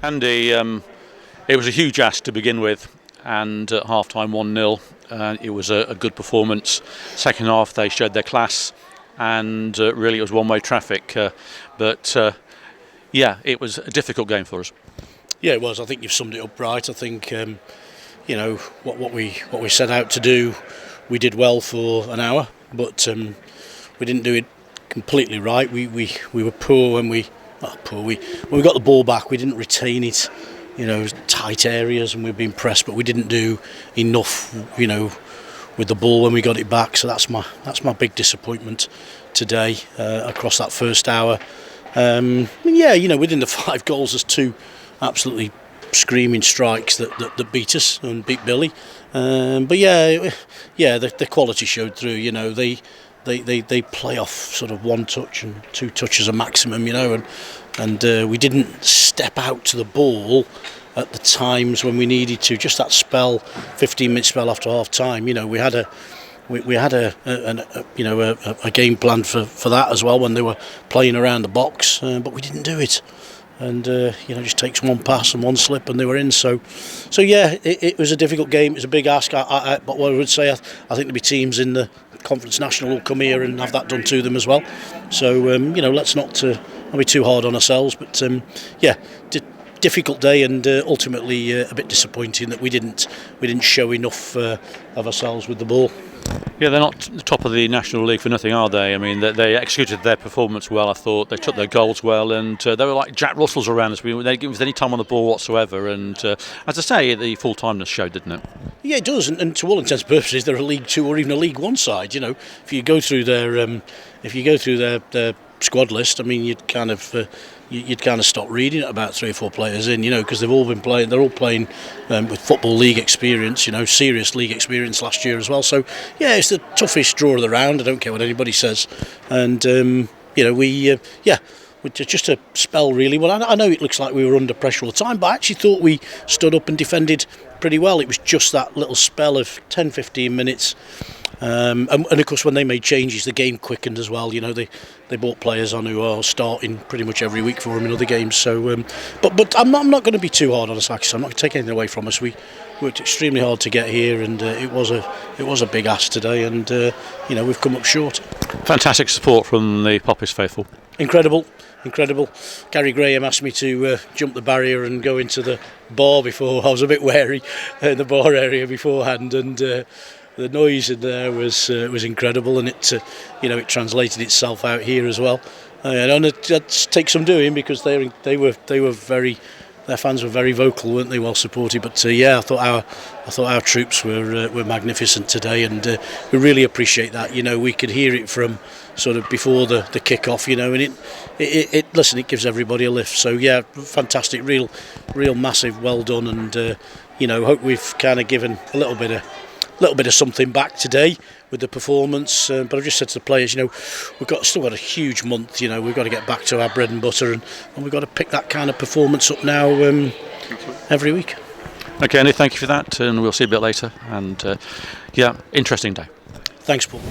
Andy, it was a huge ask to begin with, and at half-time 1-0, it was a good performance. Second half they showed their class, and really it was one-way traffic. But it was a difficult game for us. Yeah, it was. I think you've summed it up right. I think what we set out to do, we did well for an hour, but we didn't do it completely right. We were poor when we got the ball back. We didn't retain it, tight areas, and we've been pressed, but we didn't do enough, with the ball when we got it back. So that's my big disappointment today across that first hour. Within the 5 goals, there's 2 absolutely screaming strikes that beat us and beat Billy. The quality showed through. They play off sort of 1 touch and 2 touches a maximum, and we didn't step out to the ball at the times when we needed to. Just that spell, 15-minute spell after half time. We had a game plan for that as well when they were playing around the box, but we didn't do it. And just takes 1 pass and 1 slip and they were in. So it was a difficult game. It was a big ask. But what I would say, I think there'll be teams in the Conference National will come here and have that done to them as well. So let's not be too hard on ourselves. But difficult day, and ultimately a bit disappointing that we didn't show enough of ourselves with the ball. Yeah, they're not the top of the National League for nothing, are they? I mean, they executed their performance well, I thought. They took their goals well, and they were like Jack Russells around us. They didn't give us any time on the ball whatsoever, and as I say, the full-timeness showed, didn't it? Yeah, it does, and to all intents and purposes, they're a League 2 or even a League 1 side. If you go through their squad list, I mean, you'd kind of stop reading at about 3 or 4 players in, because they've all been playing. They're all playing with Football League experience, serious league experience last year as well. So it's the toughest draw of the round. I don't care what anybody says, and just a spell really. Well, I know it looks like we were under pressure all the time, but I actually thought we stood up and defended pretty well. It was just that little spell of 10-15 minutes. And of course, when they made changes, the game quickened as well. They brought players on who are starting pretty much every week for them in other games. So, but I'm not going to be too hard on us. Actually, I'm not going to take anything away from us. We worked extremely hard to get here, and it was a big ask today. And we've come up short. Fantastic support from the Poppers faithful. Incredible. Gary Graham asked me to jump the barrier and go into the bar before. I was a bit wary in the bar area beforehand, and the noise in there was incredible, and it translated itself out here as well. And it takes some doing, because their fans were very vocal, weren't they? Well supported. But I thought our troops were magnificent today, and we really appreciate that. We could hear it from sort of before the kick-off, and it gives everybody a lift. So fantastic, real massive, well done, and hope we've kind of given a little bit of something back today with the performance, but I've just said to the players, we've still got a huge month. We've got to get back to our bread and butter, and we've got to pick that kind of performance up now every week. Okay, Andy, thank you for that, and we'll see you a bit later. And interesting day. Thanks, Paul.